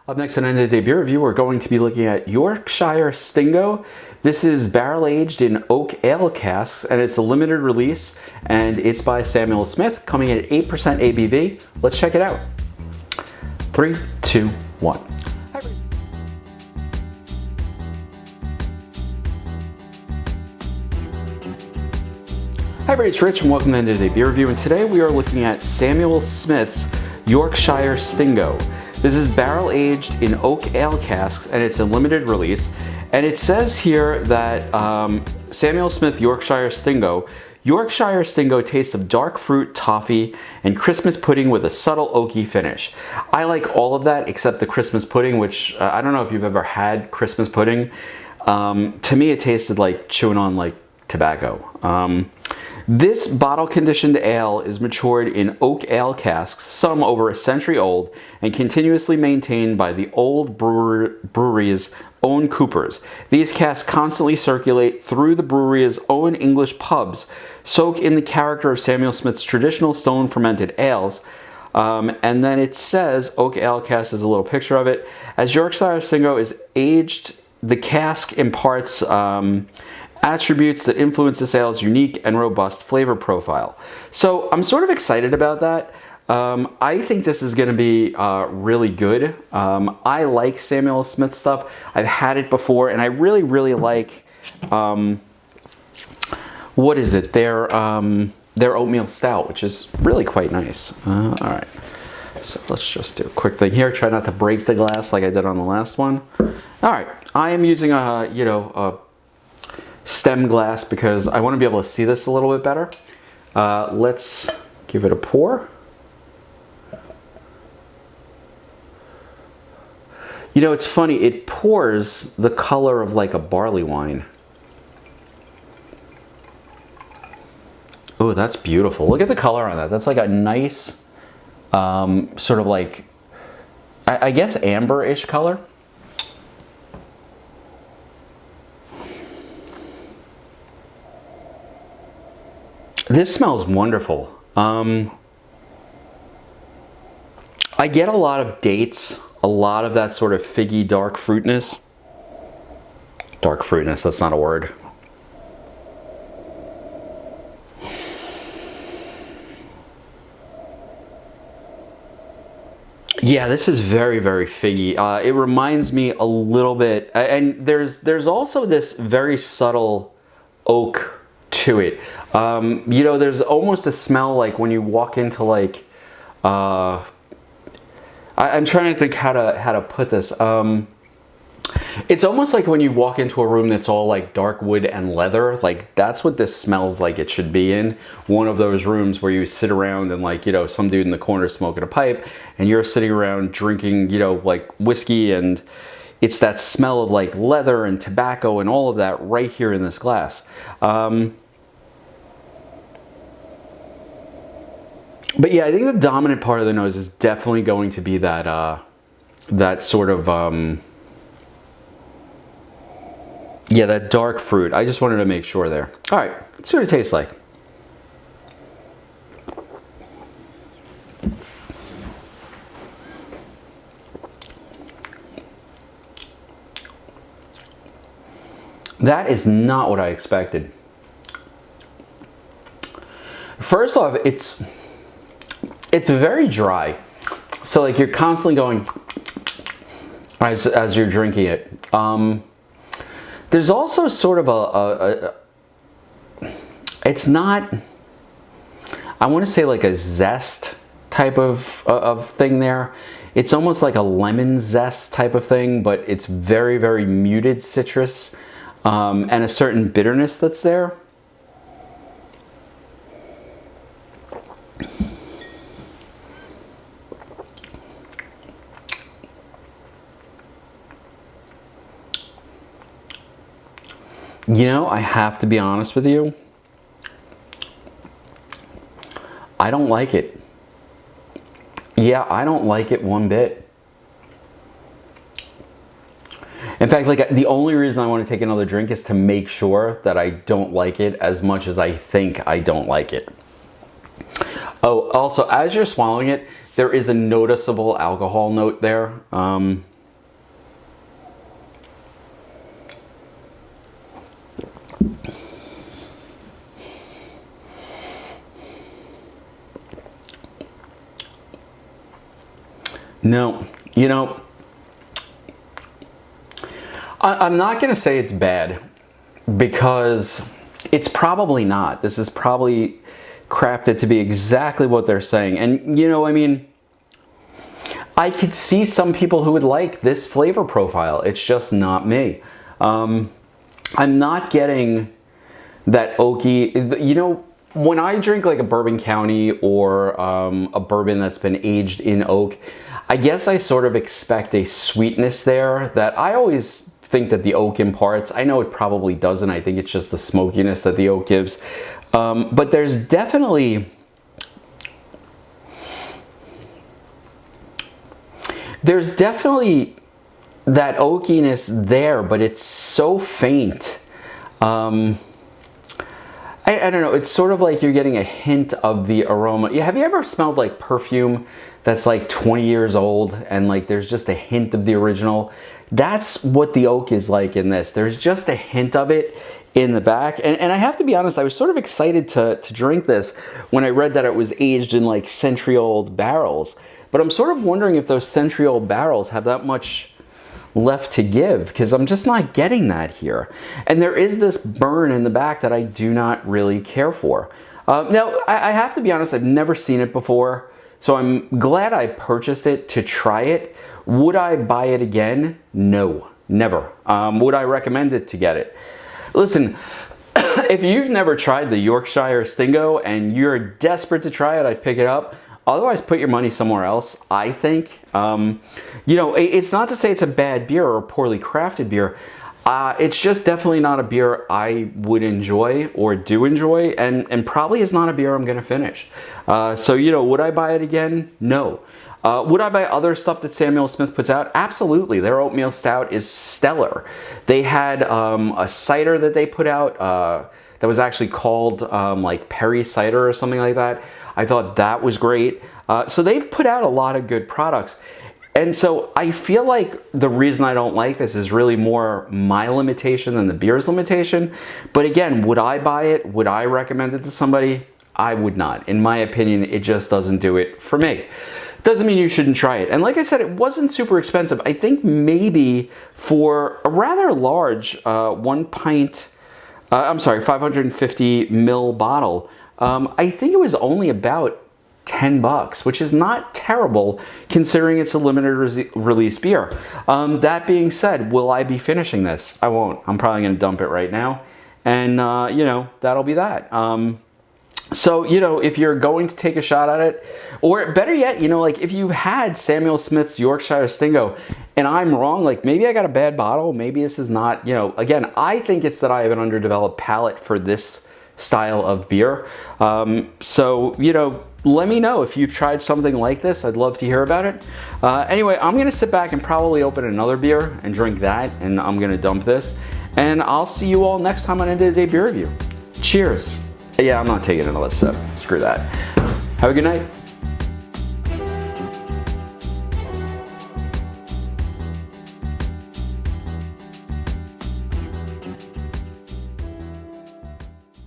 Up next on End of the Day Beer Review, we're going to be looking at Yorkshire Stingo. This is barrel aged in oak ale casks, and it's a limited release, and it's by Samuel Smith, coming at 8% ABV. Let's check it out. 3, 2, 1. Hi everybody, it's Rich and welcome to End of the Day Beer Review, and today we are looking at Samuel Smith's Yorkshire Stingo. This is barrel aged in oak ale casks, and it's a limited release. And it says here that Samuel Smith Yorkshire Stingo. Yorkshire Stingo tastes of dark fruit, toffee, and Christmas pudding with a subtle oaky finish. I like all of that except the Christmas pudding, which I don't know if you've ever had Christmas pudding. To me, it tasted like chewing on like tobacco. This bottle-conditioned ale is matured in oak ale casks, some over a century old, and continuously maintained by the old brewery's own coopers. These casks constantly circulate through the brewery's own English pubs, soak in the character of Samuel Smith's traditional stone-fermented ales. And then it says, oak ale cask is a little picture of it. As Yorkshire Stingo is aged, the cask imparts attributes that influence this ale's unique and robust flavor profile. So I'm sort of excited about that. I think this is going to be really good. I like Samuel Smith stuff. I've had it before, and I really like, what is it? Their oatmeal stout, which is really quite nice. All right, so let's just do a quick thing here. Try not to break the glass like I did on the last one. All right, I am using a stem glass because I want to be able to see this a little bit better. Let's give it a pour. You know, it's funny, it pours the color of like a barley wine. Oh, that's beautiful. Look at the color on that. That's like a nice, sort of like, I guess amber-ish color. This smells wonderful. I get a lot of dates, a lot of that sort of figgy dark fruitness. Dark fruitness, that's not a word. Yeah, this is very figgy. It reminds me a little bit, and there's also this very subtle oak to it. You know, there's almost a smell like when you walk into like, I'm trying to think how to put this. It's almost like when you walk into a room that's all like dark wood and leather. Like that's what this smells like it should be in. One of those rooms where you sit around and like, you know, some dude in the corner smoking a pipe and you're sitting around drinking, you know, like whiskey, and it's that smell of like leather and tobacco and all of that right here in this glass. But yeah, I think the dominant part of the nose is definitely going to be that that sort of yeah, that dark fruit. I just wanted to make sure there. All right, let's see what it tastes like. That is not what I expected. First off, it's very dry. So like you're constantly going as you're drinking it. There's also sort of it's not, I want to say like a zest type of thing there. It's almost like a lemon zest type of thing, but it's very muted citrus, and a certain bitterness that's there. You know, I have to be honest with you. I don't like it. Yeah, I don't like it one bit. In fact, like the only reason I want to take another drink is to make sure that I don't like it as much as I think I don't like it. Oh, also, as you're swallowing it, there is a noticeable alcohol note there. No, you know, I'm not going to say it's bad because it's probably not. This is probably crafted to be exactly what they're saying. And, you know, I mean, I could see some people who would like this flavor profile. It's just not me. I'm not getting that oaky, you know, when I drink like a bourbon county or a bourbon that's been aged in oak, I guess I sort of expect a sweetness there that I always think that the oak imparts. I know it probably doesn't. I think it's just the smokiness that the oak gives. But there's definitely that oakiness there, but it's so faint. I don't know, it's sort of like you're getting a hint of the aroma. Yeah, have you ever smelled like perfume that's like 20 years old and like there's just a hint of the original? That's what the oak is like in this. There's just a hint of it in the back. And I have to be honest, I was sort of excited to drink this when I read that it was aged in like century-old barrels. But I'm sort of wondering if those century-old barrels have that much left to give, because I'm just not getting that here. And there is this burn in the back that I do not really care for. Now, I have to be honest, I've never seen it before, so I'm glad I purchased it to try it. Would I buy it again? No, never. Would I recommend it to get it? Listen, if you've never tried the Yorkshire Stingo and you're desperate to try it, I'd pick it up. Otherwise, put your money somewhere else, I think. You know, it's not to say it's a bad beer or a poorly crafted beer. It's just definitely not a beer I would enjoy or do enjoy, and probably is not a beer I'm going to finish. So, you know, would I buy it again? No. Would I buy other stuff that Samuel Smith puts out? Absolutely. Their oatmeal stout is stellar. They had a cider that they put out that was actually called like Perry Cider or something like that. I thought that was great. So they've put out a lot of good products. And so I feel like the reason I don't like this is really more my limitation than the beer's limitation. But again, would I buy it? Would I recommend it to somebody? I would not. In my opinion, it just doesn't do it for me. Doesn't mean you shouldn't try it. And like I said, it wasn't super expensive. I think maybe for a rather large 550 ml bottle, I think it was only about $10, which is not terrible considering it's a limited release beer. That being said, will I be finishing this? I won't. I'm probably going to dump it right now. And, you know, that'll be that. So, you know, if you're going to take a shot at it, or better yet, you know, like if you've had Samuel Smith's Yorkshire Stingo and I'm wrong, like maybe I got a bad bottle, maybe this is not, you know, again, I think it's that I have an underdeveloped palate for this style of beer. So, you know, let me know if you've tried something like this. I'd love to hear about it. Anyway, I'm going to sit back and probably open another beer and drink that, and I'm going to dump this. And I'll see you all next time on End of the Day Beer Review. Cheers. Yeah, I'm not taking another sip. Screw that. Have a good night.